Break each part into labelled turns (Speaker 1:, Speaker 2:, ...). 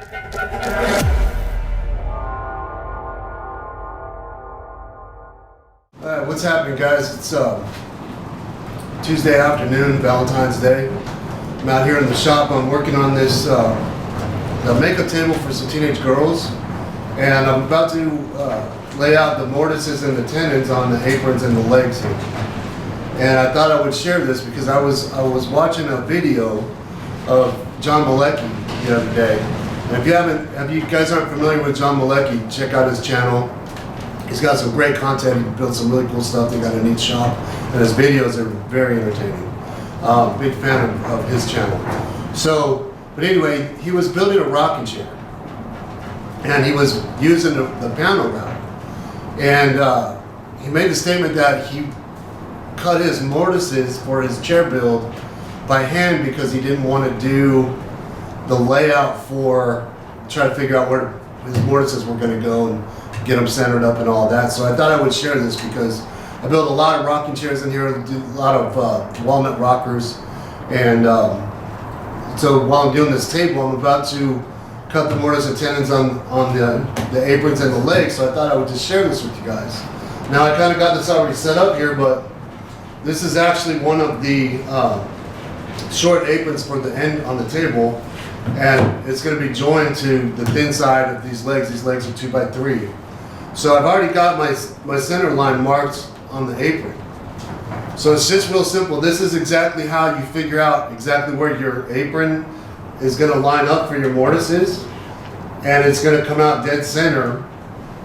Speaker 1: Alright, what's happening, guys? It's Tuesday afternoon, Valentine's Day. I'm out here in the shop. I'm working on this the makeup table for some teenage girls, and I'm about to lay out the mortises and the tenons on the aprons and the legs here. And I thought I would share this because I was watching a video of John Malecki the other day. And if you guys aren't familiar with John Malecki, check out his channel. He's got some great content. He built some really cool stuff. They got a neat shop, and his videos are very entertaining. Big fan of his channel. So, but anyway, he was building a rocking chair, and he was using the PantoRouter. And he made the statement that he cut his mortises for his chair build by hand because he didn't want to do the layout for try to figure out where his mortises were going to go and get them centered up and all that. So I thought I would share this because I built a lot of rocking chairs in here, a lot of walnut rockers, and so while I'm doing this table, I'm about to cut the mortise and tenons on the aprons and the legs, so I thought I would just share this with you guys. Now I kind of got this already set up here, but this is actually one of the short aprons for the end on the table, and it's going to be joined to the thin side of these legs. These legs are 2x3. So I've already got my center line marked on the apron. So it's just real simple. This is exactly how you figure out exactly where your apron is going to line up for your mortises, and it's going to come out dead center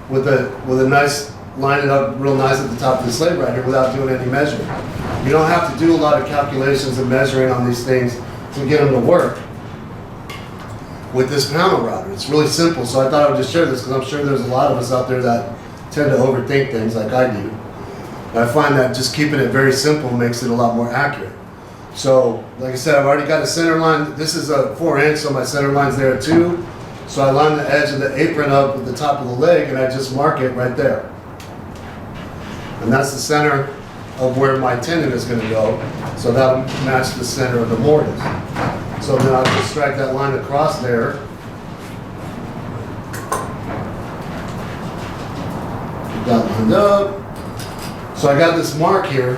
Speaker 1: with a nice, line it up real nice at the top of the slate right here without doing any measuring. You don't have to do a lot of calculations and measuring on these things to get them to work with this PantoRouter. It's really simple, so I thought I would just share this because I'm sure there's a lot of us out there that tend to overthink things like I do. And I find that just keeping it very simple makes it a lot more accurate. So, like I said, I've already got a center line. This is a 4-inch, so my center line's there too. So I line the edge of the apron up with the top of the leg, and I just mark it right there. And that's the center of where my tenon is going to go. So that'll match the center of the mortise. So then I'll just strike that line across there. Get that lined up. So I got this mark here,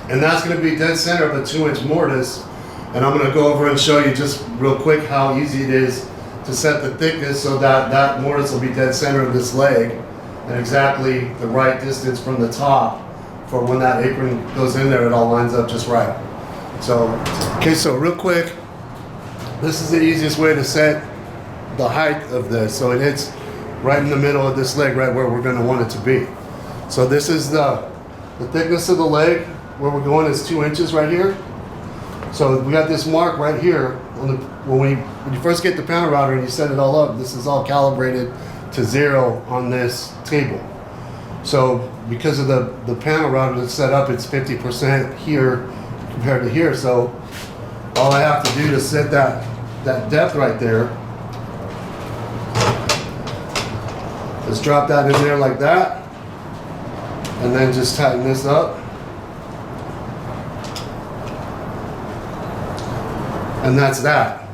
Speaker 1: and that's going to be dead center of a 2-inch mortise. And I'm going to go over and show you just real quick how easy it is to set the thickness so that that mortise will be dead center of this leg and exactly the right distance from the top for when that apron goes in there, it all lines up just right. So, okay, so real quick, this is the easiest way to set the height of this. So it hits right in the middle of this leg, right where we're going to want it to be. So this is the thickness of the leg. Where we're going is 2 inches right here. So we got this mark right here. When you first get the PantoRouter and you set it all up, this is all calibrated to 0 on this table. So because of the PantoRouter that's set up, it's 50% here compared to here. So all I have to do to set that depth right there is drop that in there like that, and then just tighten this up. And that's that.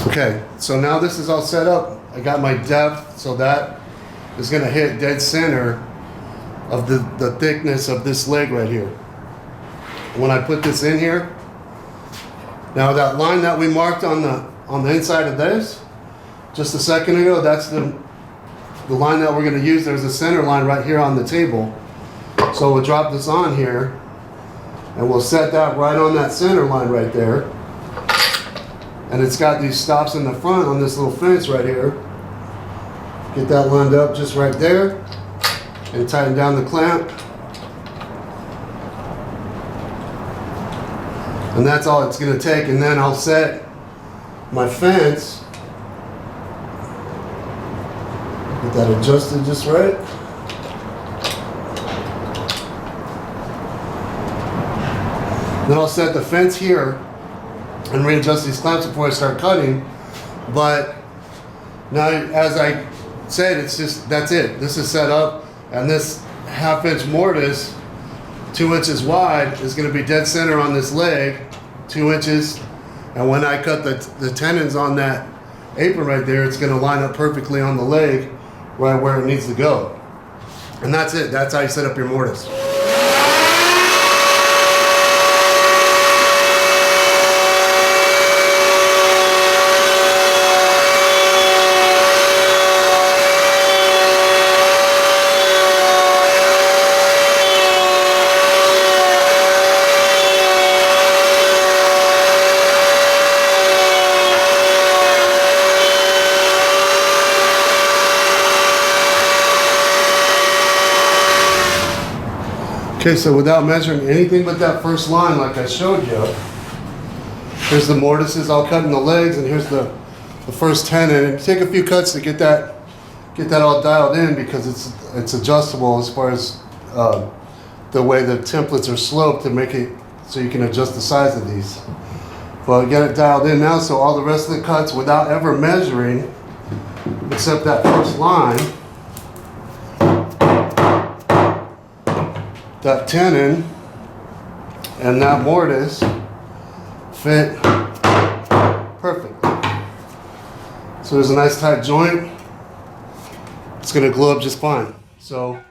Speaker 1: Okay, so now this is all set up. I got my depth, so that is going to hit dead center of the thickness of this leg right here. When I put this in here, now that line that we marked on the inside of this just a second ago, that's the line that we're going to use. There's a center line right here on the table. So we'll drop this on here, and we'll set that right on that center line right there. And it's got these stops in the front on this little fence right here. Get that lined up just right there, and tighten down the clamp. And that's all it's going to take. And then I'll set my fence. Get that adjusted just right. Then I'll set the fence here and readjust these clamps before I start cutting. But now, as I said, it's just, that's it. This is set up, and this 1/2-inch mortise, 2 inches wide, is going to be dead center on this leg, 2 inches, And when I cut the tenons on that apron right there, it's going to line up perfectly on the leg right where it needs to go. And that's it. That's how you set up your mortise. Okay, so without measuring anything but that first line like I showed you, here's the mortises all cut in the legs, and here's the first tenon. And take a few cuts to get that all dialed in, because it's adjustable as far as the way the templates are sloped to make it so you can adjust the size of these. But get it dialed in now, so all the rest of the cuts without ever measuring, except that first line, that tenon and that mortise fit perfect. So there's a nice tight joint. It's gonna glue up just fine. So